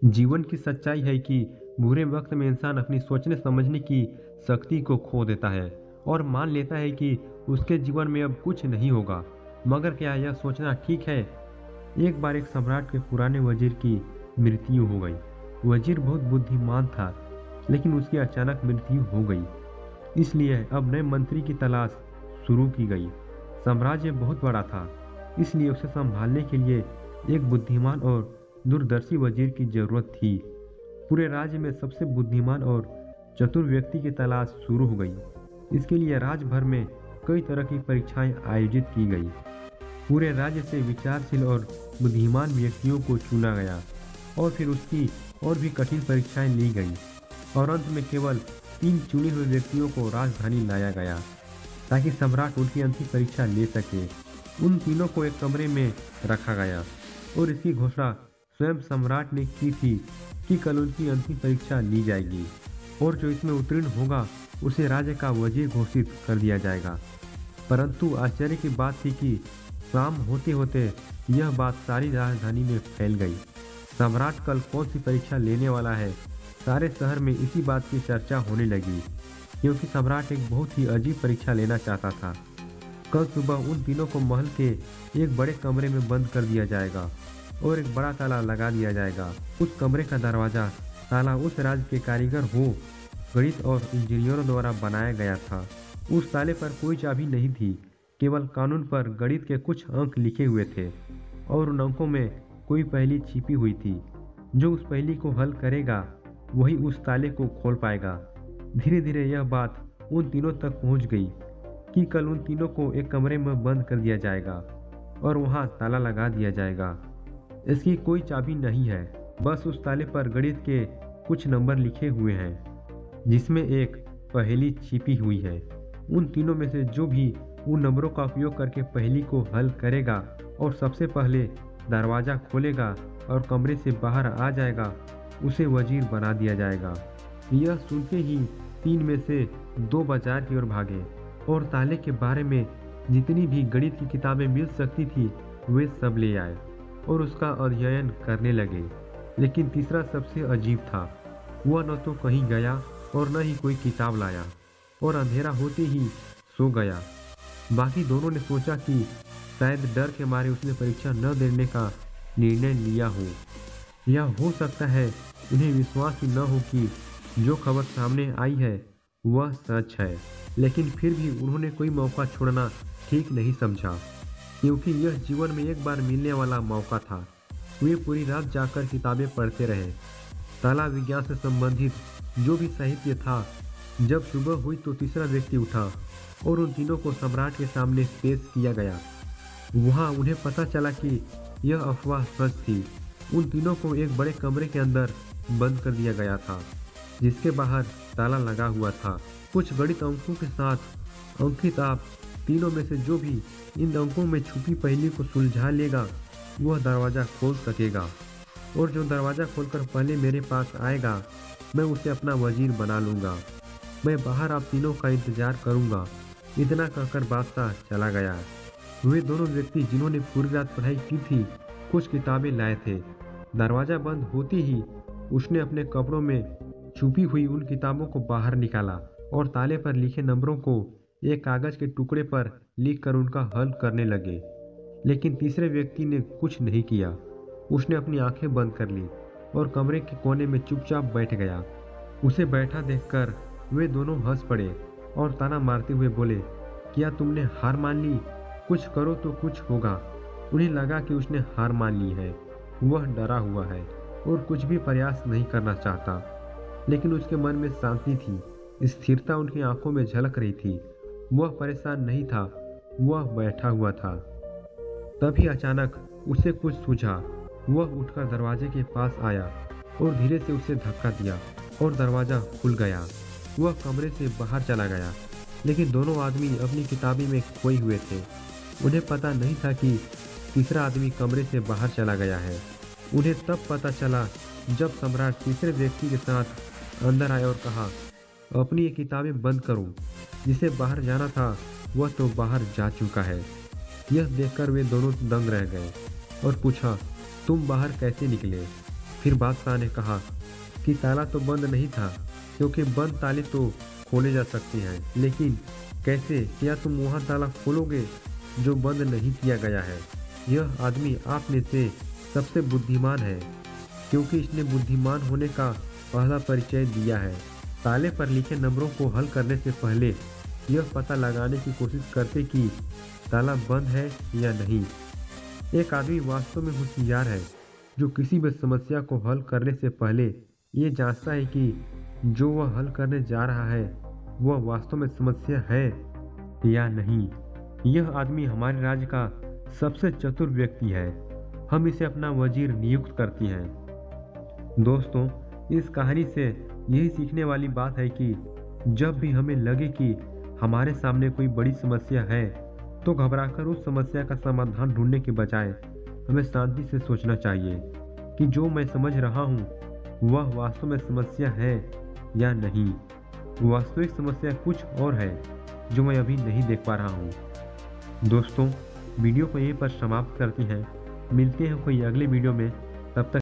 जीवन की सच्चाई है कि बुरे वक्त में इंसान अपनी सोचने समझने की शक्ति को खो देता है और मान लेता है कि उसके जीवन में अब कुछ नहीं होगा। मगर क्या यह सोचना ठीक है? एक बार एक सम्राट के पुराने वजीर की मृत्यु हो गई। वजीर बहुत बुद्धिमान था, लेकिन उसकी अचानक मृत्यु हो गई। इसलिए अब नए मंत्री की तलाश शुरू की गई। साम्राज्य बहुत बड़ा था, इसलिए उसे संभालने के लिए एक बुद्धिमान और दूरदर्शी वजीर की जरूरत थी। पूरे राज्य में सबसे बुद्धिमान और चतुर व्यक्ति की तलाश शुरू हो गई। इसके लिए राज्य भर में कई तरह की परीक्षाएं आयोजित की गई। पूरे राज्य से विचारशील और बुद्धिमान व्यक्तियों को चुना गया और फिर उसकी और भी कठिन परीक्षाएं ली गई और अंत में केवल 3 चुने हुए व्यक्तियों को राजधानी लाया गया ताकि सम्राट उनकी अंतिम परीक्षा ले सके। उन तीनों को एक कमरे में रखा गया और इसकी घोषणा स्वयं सम्राट ने की थी कि कल उनकी अंतिम परीक्षा ली जाएगी और जो इसमें उत्तीर्ण होगा उसे राज्य का वजीर घोषित कर दिया जाएगा। परंतु आश्चर्य की बात थी कि शाम होते होते यह बात सारी राजधानी में फैल गई। सम्राट कल कौन सी परीक्षा लेने वाला है, सारे शहर में इसी बात की चर्चा होने लगी, क्योंकि सम्राट एक बहुत ही अजीब परीक्षा लेना चाहता था। कल सुबह उन तीनों को महल के एक बड़े कमरे में बंद कर दिया जाएगा और एक बड़ा ताला लगा दिया जाएगा। उस कमरे का दरवाजा ताला उस राज्य के कारीगर हो गणित और इंजीनियरों द्वारा बनाया गया था। उस ताले पर कोई चाबी नहीं थी, केवल कानून पर गणित के कुछ अंक लिखे हुए थे और उन अंकों में कोई पहेली छिपी हुई थी। जो उस पहेली को हल करेगा वही उस ताले को खोल पाएगा। धीरे धीरे यह बात उन तीनों तक पहुंच गई कि कल उन तीनों को एक कमरे में बंद कर दिया जाएगा और वहां ताला लगा दिया जाएगा। इसकी कोई चाबी नहीं है, बस उस ताले पर गणित के कुछ नंबर लिखे हुए हैं जिसमें एक पहेली छिपी हुई है। उन तीनों में से जो भी उन नंबरों का उपयोग करके पहेली को हल करेगा और सबसे पहले दरवाजा खोलेगा और कमरे से बाहर आ जाएगा, उसे वजीर बना दिया जाएगा। यह सुनते ही 3 में से 2 बाजार की ओर भागे और ताले के बारे में जितनी भी गणित की किताबें मिल सकती थी वे सब ले आए और उसका अध्ययन करने लगे। लेकिन तीसरा सबसे अजीब था। वह न तो कहीं गया और न ही कोई किताब लाया और अंधेरा होते ही सो गया। बाकी दोनों ने सोचा कि शायद डर के मारे उसने परीक्षा न देने का निर्णय लिया हो, या हो सकता है उन्हें विश्वास ही न हो कि जो खबर सामने आई है वह सच है। लेकिन फिर भी उन्होंने कोई मौका छोड़ना ठीक नहीं समझा, क्योंकि यह जीवन में एक बार मिलने वाला मौका था। वे पूरी रात जाकर किताबें पढ़ते रहे, ताला विज्ञान से संबंधित जो भी साहित्य था। जब सुबह हुई तो तीसरा व्यक्ति उठा और उन तीनों को सम्राट के सामने पेश किया गया। वहां उन्हें पता चला कि यह अफवाह सच थी। उन तीनों को एक बड़े कमरे के अंदर बंद कर दिया गया था, जिसके बाहर ताला लगा हुआ था। कुछ गणित अंकों के साथ अंकित आप तीनों में से जो भी इन अंकों में छुपी पहेली को सुलझा लेगा वह दरवाज़ा खोल सकेगा, और जो दरवाज़ा खोलकर पहले मेरे पास आएगा मैं उसे अपना वजीर बना लूँगा। मैं बाहर आप तीनों का इंतजार करूँगा। इतना कहकर बादशाह चला गया। वे दोनों व्यक्ति जिन्होंने पूरी रात पढ़ाई की थी कुछ किताबें लाए थे। दरवाज़ा बंद होते ही उसने अपने कपड़ों में छुपी हुई उन किताबों को बाहर निकाला और ताले पर लिखे नंबरों को एक कागज के टुकड़े पर लिखकर उनका हल करने लगे। लेकिन तीसरे व्यक्ति ने कुछ नहीं किया। उसने अपनी आंखें बंद कर ली और कमरे के कोने में चुपचाप बैठ गया। उसे बैठा देखकर वे दोनों हंस पड़े और ताना मारते हुए बोले, क्या तुमने हार मान ली? कुछ करो तो कुछ होगा। उन्हें लगा कि उसने हार मान ली है। वह डरा हुआ है और कुछ भी प्रयास नहीं करना चाहता, लेकिन उसके मन में शांति थी। स्थिरता उनकी आंखों में झलक रही थी। वह परेशान नहीं था, वह बैठा हुआ था। तभी अचानक उसे कुछ सूझा। वह उठकर दरवाजे के पास आया और धीरे से उसे धक्का दिया और दरवाजा खुल गया। वह कमरे से बाहर चला गया, लेकिन दोनों आदमी अपनी किताबी में खोए हुए थे। उन्हें पता नहीं था कि तीसरा आदमी कमरे से बाहर चला गया है। उन्हें तब पता चला जब सम्राट तीसरे व्यक्ति के साथ अंदर आया और कहा, अपनी ये किताबें बंद करो। जिसे बाहर जाना था वह तो बाहर जा चुका है। यह देखकर वे दोनों दंग रह गए और पूछा, तुम बाहर कैसे निकले? फिर बादशाह ने कहा कि ताला तो बंद नहीं था, क्योंकि बंद ताले तो खोले जा सकते हैं, लेकिन कैसे? क्या तुम वहाँ ताला खोलोगे जो बंद नहीं किया गया है? यह आदमी आप में से सबसे बुद्धिमान है, क्योंकि इसने बुद्धिमान होने का पहला परिचय दिया है। ताले पर लिखे नंबरों को हल करने से पहले यह पता लगाने की कोशिश करते कि ताला बंद है या नहीं। एक आदमी वास्तव में होशियार है जो किसी भी समस्या को हल करने से पहले ये जांचता है कि जो वह हल करने जा रहा है वह वास्तव में समस्या है या नहीं। यह आदमी हमारे राज्य का सबसे चतुर व्यक्ति है। हम इसे अपना वजीर नियुक्त करती हैं। दोस्तों, इस कहानी से यही सीखने वाली बात है कि जब भी हमें लगे कि हमारे सामने कोई बड़ी समस्या है, तो घबराकर उस समस्या का समाधान ढूंढने के बजाय हमें शांति से सोचना चाहिए कि जो मैं समझ रहा हूँ वह वास्तव में समस्या है या नहीं। वास्तविक समस्या कुछ और है जो मैं अभी नहीं देख पा रहा हूँ। दोस्तों, वीडियो को यहीं पर समाप्त करते हैं। मिलते हैं कोई अगले वीडियो में। तब तक